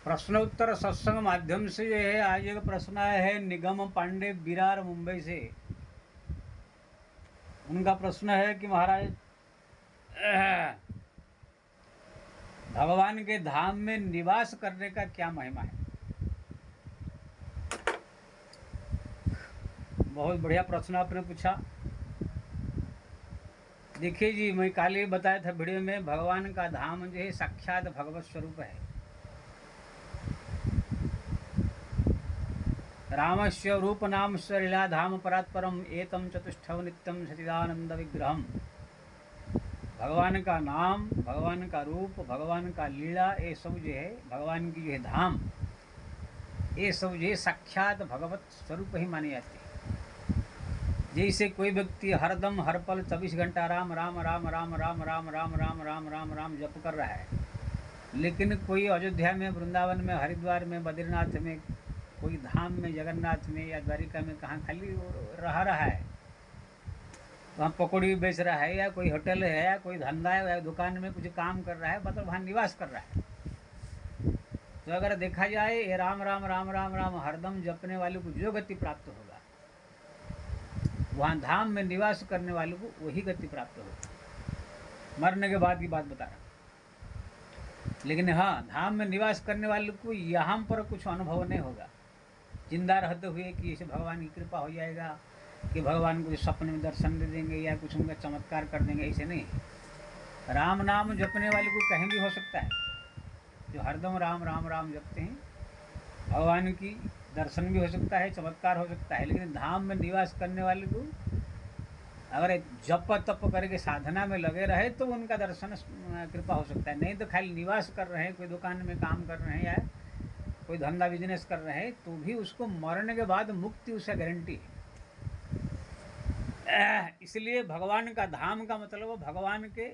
प्रश्नोत्तर सत्संग माध्यम से जो है आज एक प्रश्न आया है निगम पांडे बिरार मुंबई से। उनका प्रश्न है कि महाराज भगवान के धाम में निवास करने का क्या महिमा है। बहुत बढ़िया प्रश्न आपने पूछा। देखिए जी, मैं कल ही बताया था वीडियो में, भगवान का धाम जो है साक्षात भगवत स्वरूप है। रामस्य रूप नाम लीला धाम परात्परम एतम चतुष्टव नित्यम सचिदानंद विग्रहम। भगवान का नाम, भगवान का रूप, भगवान का लीला, ये सब जो है भगवान की जो है धाम, ये सब जो है साक्षात भगवत स्वरूप ही माने जाते हैं। जैसे कोई व्यक्ति हरदम हर पल 24 घंटा राम राम राम राम राम राम राम राम राम राम राम जप कर रहा है, लेकिन कोई अयोध्या में, वृंदावन में, हरिद्वार में, बद्रीनाथ में, कोई धाम में, जगन्नाथ में या द्वारिका में कहाँ खाली रह रहा है, वहाँ पकौड़ी बेच रहा है या कोई होटल है या कोई धंधा है या दुकान में कुछ काम कर रहा है, मतलब वहाँ निवास कर रहा है। तो अगर देखा जाए ये राम राम राम राम राम हरदम जपने वाले को जो गति प्राप्त होगा, वहाँ धाम में निवास करने वाले को वही गति प्राप्त होगी। मरने के बाद की बात बता रहा हूँ। लेकिन हाँ, धाम में निवास करने वाले को यहाँ पर कुछ अनुभव नहीं होगा जिंदा रहते हुए कि इसे भगवान की कृपा हो जाएगा, कि भगवान को सपने में दर्शन दे देंगे या कुछ उनका चमत्कार कर देंगे, ऐसे नहीं। राम नाम जपने वाले को कहीं भी हो सकता है। जो हरदम राम राम राम जपते हैं, भगवान की दर्शन भी हो सकता है, चमत्कार हो सकता है। लेकिन धाम में निवास करने वाले को अगर जप तप करके साधना में लगे रहे तो उनका दर्शन कृपा हो सकता है। नहीं तो खाली निवास कर रहे हैं, कोई दुकान में काम कर रहे हैं या कोई धंधा बिजनेस कर रहे हैं, तो भी उसको मरने के बाद मुक्ति उसका गारंटी है। इसलिए भगवान का धाम का मतलब भगवान के,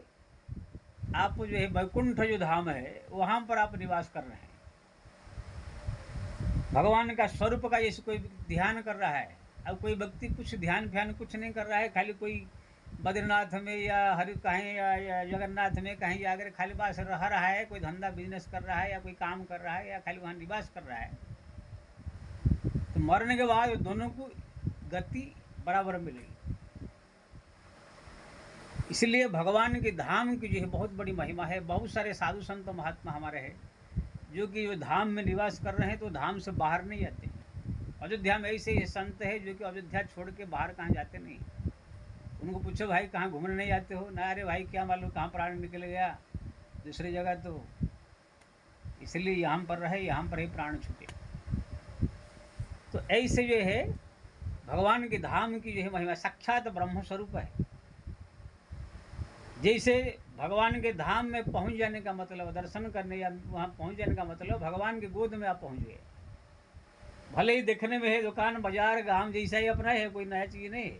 आप जो है वैकुंठ जो धाम है वहाँ पर आप निवास कर रहे हैं। भगवान का स्वरूप का जैसे कोई ध्यान कर रहा है, अब कोई व्यक्ति कुछ ध्यान फ्यान कुछ नहीं कर रहा है, खाली कोई बद्रीनाथ में या हरि कहीं या जगन्नाथ में कहीं जाकर खाली बास रह रहा है, कोई धंधा बिजनेस कर रहा है या कोई काम कर रहा है या खाली वहाँ निवास कर रहा है, तो मरने के बाद दोनों को गति बराबर मिलेगी। इसलिए भगवान के धाम की जो है बहुत बड़ी महिमा है। बहुत सारे साधु संत महात्मा हमारे हैं जो कि जो धाम में निवास कर रहे हैं तो धाम से बाहर नहीं जाते। अयोध्या में ऐसे ही संत है जो कि अयोध्या छोड़ के बाहर कहाँ जाते नहीं। उनको पूछो भाई कहाँ घूमने नहीं जाते हो, ना अरे भाई क्या मालूम कहाँ प्राण निकल गया दूसरी जगह, तो इसलिए यहाँ पर रहे, यहाँ पर ही प्राण छूटे। तो ऐसे जो है भगवान के धाम की जो है महिमा साक्षात ब्रह्म स्वरूप है। जैसे भगवान के धाम में पहुंच जाने का मतलब, दर्शन करने या वहाँ पहुंच जाने का मतलब भगवान के गोद में आप पहुंच गए। भले ही देखने में है दुकान बाजार गांव जैसा ही अपना है, कोई नया चीज़ नहीं है,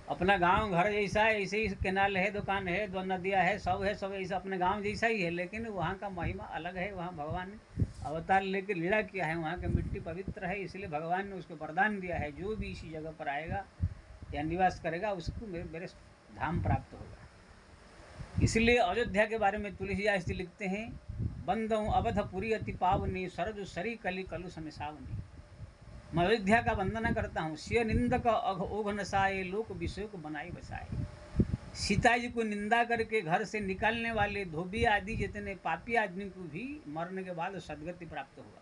अपना गांव घर जैसा है, ऐसे ही केनाल है, दुकान है, दो नदियाँ है, सब है, सब ऐसा अपने गांव जैसा ही है। लेकिन वहाँ का महिमा अलग है। वहाँ भगवान ने अवतार लेकर लीला किया है, वहाँ की मिट्टी पवित्र है, इसलिए भगवान ने उसको वरदान दिया है जो भी इसी जगह पर आएगा या निवास करेगा उसको मेरे धाम प्राप्त होगा। इसलिए अयोध्या के बारे में तुलसीदास जी लिखते हैं, बंदों अवधपुरी अति पावनी सरज सरी कली कलु समिसावनी। मैं अयोध्या का वंदना करता हूँ। सिय निंदक अघ ओघ नसाए लोक विषय को बनाई बसाए। सीता जी को निंदा करके घर से निकालने वाले धोबी आदि जितने पापी आदमी को भी मरने के बाद सदगति प्राप्त हुआ।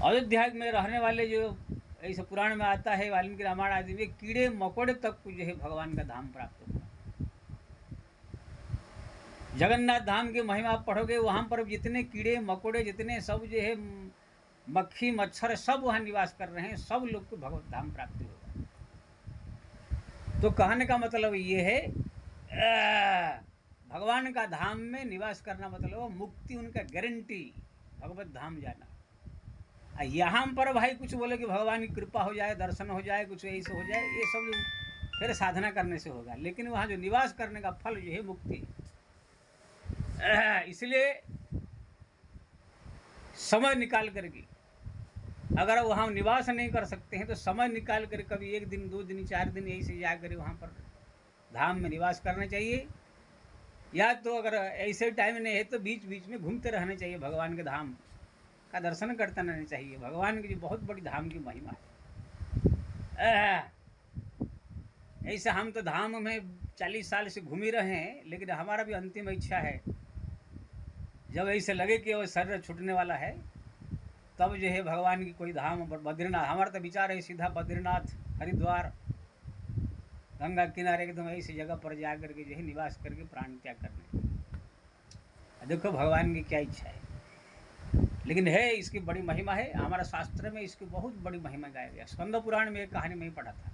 अयोध्या में रहने वाले जो ऐसे पुराण में आता है, वाल्मीकि रामायण आदि में, कीड़े मकोड़े तक को जो है भगवान का धाम प्राप्त हुआ। जगन्नाथ धाम की महिमा आप पढ़ोगे, वहाँ पर जितने कीड़े मकोड़े जितने सब जो है मक्खी मच्छर सब वहाँ निवास कर रहे हैं, सब लोग को भगवत धाम प्राप्ति होगा। तो कहने का मतलब ये है भगवान का धाम में निवास करना मतलब मुक्ति, उनका गारंटी, भगवत धाम जाना। यहाँ पर भाई कुछ बोले कि भगवान की कृपा हो जाए, दर्शन हो जाए, कुछ ऐसे हो जाए, ये सब फिर साधना करने से होगा। लेकिन वहाँ जो निवास करने का फल जो है मुक्ति। इसलिए समय निकाल करके, अगर वहाँ निवास नहीं कर सकते हैं तो समय निकाल कर कभी 1 दिन 2 दिन 4 दिन ऐसे जाकर वहाँ पर धाम में निवास करना चाहिए। या तो अगर ऐसे टाइम नहीं है तो बीच बीच में घूमते रहना चाहिए, भगवान के धाम का दर्शन करते रहना चाहिए। भगवान की जो बहुत बड़ी धाम की महिमा है। ऐसे हम तो धाम में 40 साल से घूम ही रहे हैं, लेकिन हमारा भी अंतिम इच्छा है, जब ऐसे लगे कि वो शरीर छूटने वाला है, तब जो है भगवान की कोई धाम, बद्रीनाथ, हमारा तो विचार है सीधा बद्रीनाथ, हरिद्वार, गंगा किनारे एकदम ऐसी जगह पर जा करके जो है निवास करके प्राण त्याग करने। देखो भगवान की क्या इच्छा है, लेकिन है इसकी बड़ी महिमा है। हमारा शास्त्र में इसकी बहुत बड़ी महिमा गाया गया। स्कंद पुराण में एक कहानी में ही पढ़ा था।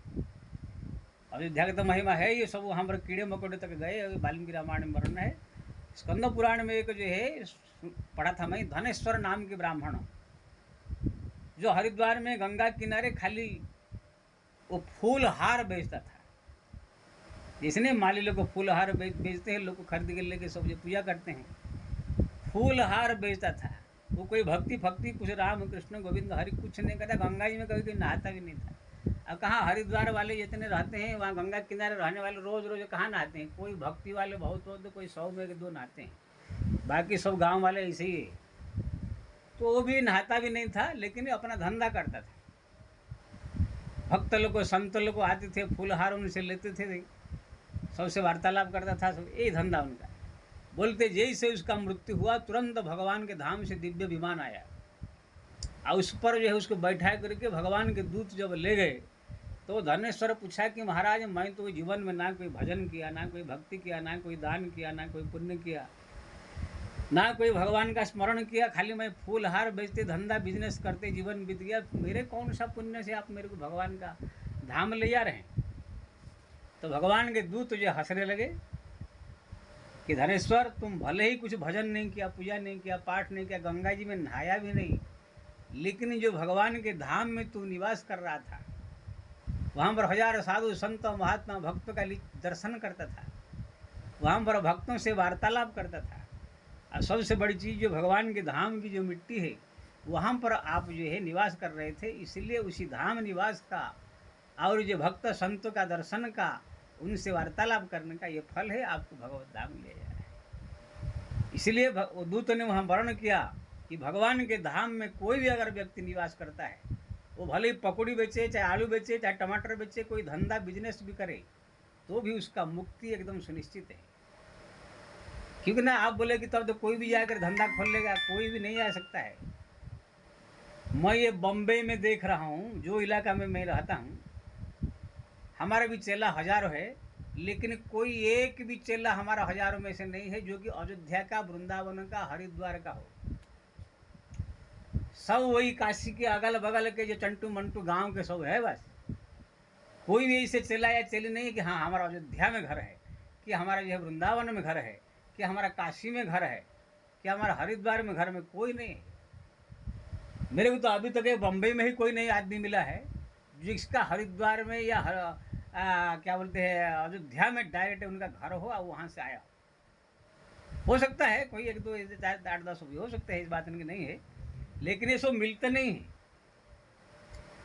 अयोध्या की तो महिमा है, ये सब वहाँ पर कीड़े मकोड़े तक गए, वाल्मीकि रामायण में वर्णन है। स्कंद पुराण में एक जो है पढ़ा था मैं, धनेश्वर नाम के ब्राह्मण, जो हरिद्वार में गंगा किनारे खाली वो फूल हार बेचता था। जिसने माली लोग को फूल हार बेचते हैं, लोग को खरीद के लेके सब पूजा करते हैं, फूल हार बेचता था। वो कोई भक्ति फक्ति कुछ राम कृष्ण गोविंद हरि कुछ नहीं करता, गंगा जी में कभी कोई नहाता भी नहीं था। अब कहाँ हरिद्वार वाले जितने रहते हैं वहाँ गंगा किनारे रहने वाले रोज रोज कहाँ नहाते हैं? कोई भक्ति वाले बहुत हो तो कोई 100 में 2 नहाते हैं, बाकी सब गांव वाले ऐसे ही है। तो वो भी नहाता भी नहीं था, लेकिन अपना धंधा करता था। भक्त लोग को संत लोग को आते थे, फूलहार उनसे लेते थे, सबसे वार्तालाप करता था, सब यही धंधा उनका। बोलते जैसे उसका मृत्यु हुआ तुरंत भगवान के धाम से दिव्य विमान आया, और उस पर जो है उसको बैठा करके भगवान के दूत जब ले गए, तो धनेश्वर पूछा कि महाराज मैं तो जीवन में ना कोई भजन किया, ना कोई भक्ति किया, ना कोई दान किया, ना कोई पुण्य किया, ना कोई भगवान का स्मरण किया, खाली मैं फूलहार बेचते धंधा बिजनेस करते जीवन बीत गया, मेरे कौन सा पुण्य से आप मेरे को भगवान का धाम ले जा रहे हैं? तो भगवान के दूत जो हंसने लगे कि धनेश्वर तुम भले ही कुछ भजन नहीं किया, पूजा नहीं किया, पाठ नहीं किया, गंगा जी में नहाया भी नहीं, लेकिन जो भगवान के धाम में तू निवास कर रहा था, वहाँ पर हजारों साधु संत महात्मा भक्तों का दर्शन करता था, वहाँ पर भक्तों से वार्तालाप करता था, और सबसे बड़ी चीज़ जो भगवान के धाम की जो मिट्टी है वहाँ पर आप जो है निवास कर रहे थे, इसलिए उसी धाम निवास का और जो भक्त संतों का दर्शन का, उनसे वार्तालाप करने का ये फल है, आपको भगवत धाम ले जा रहा है। इसलिए दूत ने वहाँ वर्णन किया कि भगवान के धाम में कोई भी अगर व्यक्ति निवास करता है, वो भले ही पकौड़ी बेचे, चाहे आलू बेचे, चाहे टमाटर बेचे, कोई धंधा बिजनेस भी करे, तो भी उसका मुक्ति एकदम सुनिश्चित है। क्योंकि ना आप बोले कि तब तो कोई भी जाकर धंधा खोल लेगा, कोई भी नहीं आ सकता है। मैं ये बम्बई में देख रहा हूँ, जो इलाका में मैं रहता हूँ, हमारा भी चेला हजारों है, लेकिन कोई एक भी चेला हमारा हजारों में से नहीं है जो कि अयोध्या का, वृंदावन का, हरिद्वार का हो। सब वही काशी के अगल बगल के जो चंटू मंटू गांव के सब है बस। कोई भी ऐसे चेला या चेली नहीं कि हाँ हमारा अयोध्या में घर है, कि हमारा जो है वृंदावन में घर है, कि हमारा काशी में घर है, कि हमारा हरिद्वार में घर में कोई नहीं है। मेरे को तो अभी तक बम्बई में ही कोई नहीं आदमी मिला है जिसका हरिद्वार में या क्या बोलते हैं अयोध्या में डायरेक्ट उनका घर हो और वहाँ से आया हो सकता है कोई 1 2 8 10 भी हो सकते हैं, इस बात की नहीं है, लेकिन ये सब मिलते नहीं है।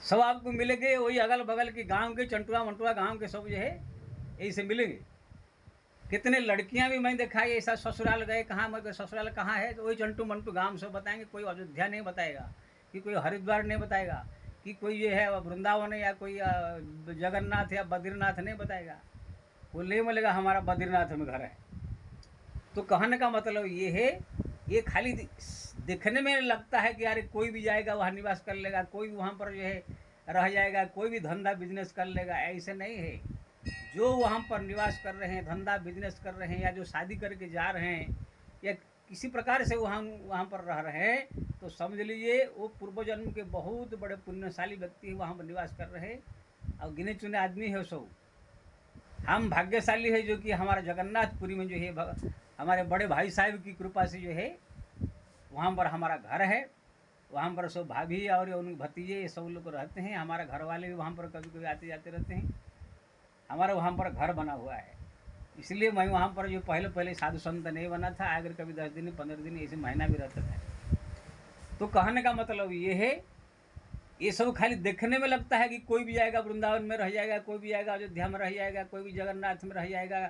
सब आपको मिलेंगे वही अगल बगल के गांव के चंटुआ मंटुआ गांव के सब जो है ऐसे मिलेंगे। कितने लड़कियां भी मैं देखा है ऐसा, ससुराल गए, कहाँ मैं ससुराल कहाँ है, तो वही चंटू मंटू गांव सब बताएंगे, कोई अयोध्या नहीं बताएगा, कि कोई हरिद्वार नहीं बताएगा, कि कोई ये है वृंदावन या कोई जगन्नाथ या बद्रीनाथ नहीं बताएगा। वो ले बोलेगा हमारा बद्रीनाथ में घर है। तो कहने का मतलब ये है, ये खाली देखने में लगता है कि यार कोई भी जाएगा वहाँ निवास कर लेगा, कोई भी वहाँ पर जो है रह जाएगा, कोई भी धंधा बिजनेस कर लेगा, ऐसे नहीं है। जो वहाँ पर निवास कर रहे हैं, धंधा बिजनेस कर रहे हैं, या जो शादी करके जा रहे हैं, या किसी प्रकार से वहाँ पर रह रहे हैं, तो समझ लीजिए वो पूर्व जन्म के बहुत बड़े पुण्यशाली व्यक्ति वहाँ पर निवास कर रहे हैं, और गिने चुने आदमी है सब। हम भाग्यशाली है जो कि हमारा जगन्नाथपुरी में जो है हमारे बड़े भाई साहब की कृपा से जो है वहाँ पर हमारा घर है, वहाँ पर सब भाभी और उन भतीजे ये सब लोग रहते हैं। हमारा घर वाले भी वहाँ पर कभी कभी आते जाते रहते हैं। हमारा वहाँ पर घर बना हुआ है, इसलिए मैं वहाँ पर जो पहले साधु संत नहीं बना था, अगर कभी 10 दिन 15 दिन ऐसे महीना भी रहता था। तो कहने का मतलब ये है, ये सब खाली देखने में लगता है कि कोई भी जाएगा वृंदावन में रह जाएगा, कोई भी जाएगा अयोध्या में रह जाएगा, कोई भी जगन्नाथ में रह जाएगा,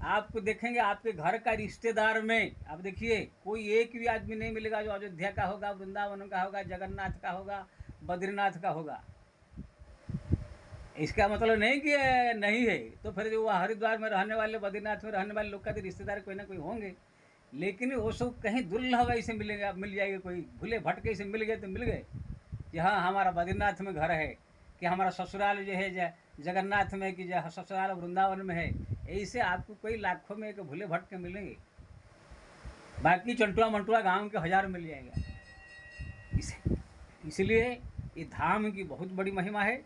आपको देखेंगे आपके घर का रिश्तेदार में, आप देखिए कोई एक भी आदमी नहीं मिलेगा जो अयोध्या का होगा, वृंदावन का होगा, जगन्नाथ का होगा, बद्रीनाथ का होगा। इसका मतलब नहीं कि नहीं है, तो फिर जो हरिद्वार में रहने वाले, बद्रीनाथ में रहने वाले लोग का तो रिश्तेदार कोई ना कोई होंगे, लेकिन वो सब कहीं दुर्लभ ऐसे मिलेगा, मिल जाएगा, कोई भूले भटके से मिल गए तो मिल गए कि हाँ हमारा बद्रीनाथ में घर है, कि हमारा ससुराल जो है जगन्नाथ में, कि जो ससुराल वृंदावन में है। ऐसे आपको कोई लाखों में एक भूले भटके मिलेंगे, बाकी चंटुआ मंटुआ गांव के हजार मिल जाएगा। इसलिए ये धाम की बहुत बड़ी महिमा है।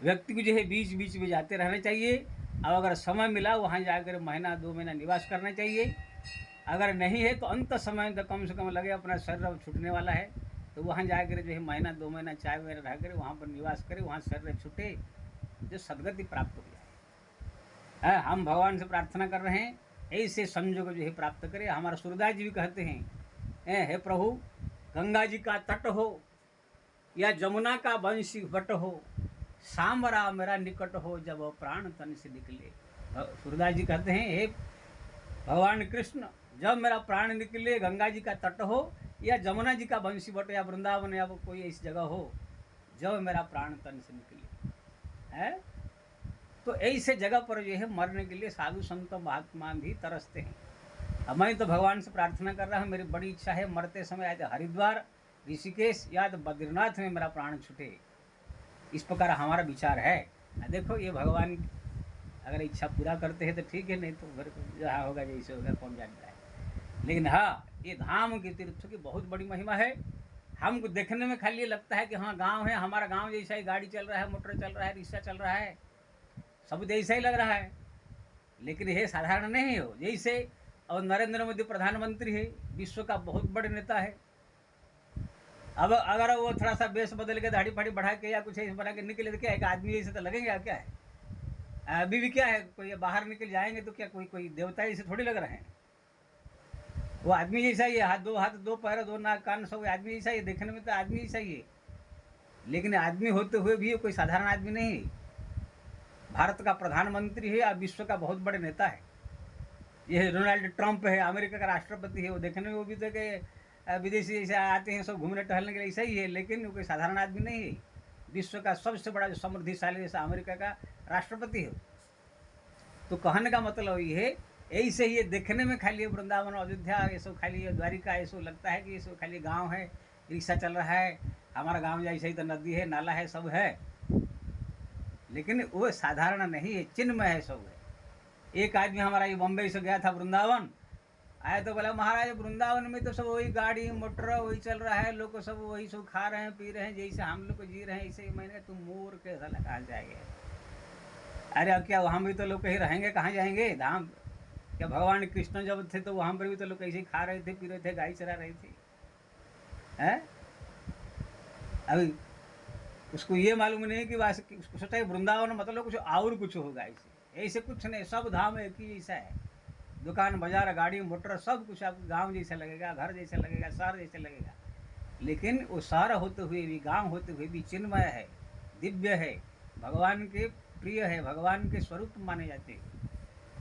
व्यक्ति को जो है बीच बीच में जाते रहना चाहिए, और अगर समय मिला वहाँ जाकर महीना 2 महीना निवास करना चाहिए। अगर नहीं है तो अंत समय तो कम से कम लगे, अपना शरीर छूटने वाला है तो वहाँ जाकर जो है महीना 2 महीना 4 महीना रह कर वहाँ पर निवास करें, वहाँ शरीर छूटे, जो सदगति प्राप्त हो जाए। हम भगवान से प्रार्थना कर रहे हैं ऐसे संयोग जो है प्राप्त करें। हमारा सूरदास जी भी कहते हैं, हे प्रभु गंगा जी का तट हो या जमुना का बंशी वट हो, सांवरा मेरा निकट हो जब प्राण तन से निकले। सूरदास जी कहते हैं, हे भगवान कृष्ण, जब मेरा प्राण निकले गंगा जी का तट हो या जमुना जी का बंशी वट या वृंदावन या कोई ऐसी जगह हो जब मेरा प्राण तन से निकले है, तो ऐसे जगह पर जो है मरने के लिए साधु संत महात्मा भी तरसते हैं। अब मैं तो भगवान से प्रार्थना कर रहा हूँ, मेरी बड़ी इच्छा है मरते समय या हरिद्वार, ऋषिकेश या बद्रीनाथ में मेरा प्राण छूटे। इस प्रकार हमारा विचार है। देखो ये भगवान अगर इच्छा पूरा करते हैं तो ठीक है, नहीं तो फिर जहाँ होगा जैसे होगा कौन जानता है। लेकिन हाँ, ये धाम के तीर्थ की बहुत बड़ी महिमा है। हमको देखने में खाली ये लगता है कि हाँ गांव है, हमारा गांव जैसा ही गाड़ी चल रहा है, मोटर चल रहा है, रिक्शा चल रहा है, सब जैसा ही लग रहा है, लेकिन ये साधारण नहीं हो। जैसे और नरेंद्र मोदी प्रधानमंत्री है, विश्व का बहुत बड़े नेता है। अब अगर वो थोड़ा सा बेस बदल के दाढ़ी फाड़ी बढ़ा के या कुछ ऐसे बना के निकले तो क्या है, आदमी ऐसे तो लगेंगे, क्या है अभी भी क्या है, कोई बाहर निकल जाएंगे तो क्या कोई देवता ऐसे थोड़ी लग रहे हैं। वो आदमी जैसा ही है, हाथ दो पैर दो नाक कान सब आदमी जैसा ही, देखने में तो आदमी जैसा ही है, लेकिन आदमी होते हुए भी कोई साधारण आदमी नहीं है। भारत का प्रधानमंत्री है और विश्व का बहुत बड़े नेता है। यह डोनाल्ड ट्रंप है, अमेरिका का राष्ट्रपति है। वो देखने में वो भी तो कि विदेशी जैसे आते हैं सब घूमने टहलने के लिए, ऐसा ही है, लेकिन वो कोई साधारण आदमी नहीं है। विश्व का सबसे बड़ा जो समृद्धिशाली जैसा अमेरिका का राष्ट्रपति है। तो कहने का मतलब ये है, ऐसे ही ये देखने में खाली वृंदावन अयोध्या ये सब खाली द्वारिका ये सब लगता है कि ये सब खाली गांव है, रिक्शा चल रहा है, हमारा गांव जैसे ही तो नदी है, नाला है, सब है, लेकिन वो साधारण नहीं है, चिन्मय है, सब है। एक आदमी हमारा ये बम्बई से गया था वृंदावन, आया तो बोला महाराज वृंदावन में तो सब वही गाड़ी मोटर वही चल रहा है, लोग सब वही सब खा रहे हैं पी रहे हैं, जैसे हम लोग जी रहे हैं ऐसे। मैंने तुम मोर के साला कहाँ जाएंगे, अरे अब क्या वहाँ भी तो लोग कहीं रहेंगे, कहाँ जाएंगे धाम। क्या भगवान कृष्ण जब थे तो वहाँ पर भी तो लोग ऐसे खा रहे थे, पी रहे थे, गाय चरा रही थी है। अभी उसको ये मालूम नहीं कि उसको सोचा वृंदावन मतलब कुछ और कुछ होगा, ऐसे कुछ नहीं, सब धाम एक ही जैसा है। दुकान बाजार गाड़ी मोटर सब कुछ आपको गांव जैसा लगेगा, घर जैसा लगेगा, शहर जैसा लगेगा, लेकिन वो शहर होते हुए भी, गांव होते हुए भी चिन्मय है, दिव्य है, भगवान के प्रिय है, भगवान के स्वरूप माने जाते हैं।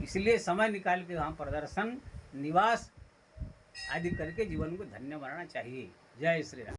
इसलिए समय निकाल के वहाँ प्रदर्शन निवास आदि करके जीवन को धन्य बनाना चाहिए। जय श्री राम।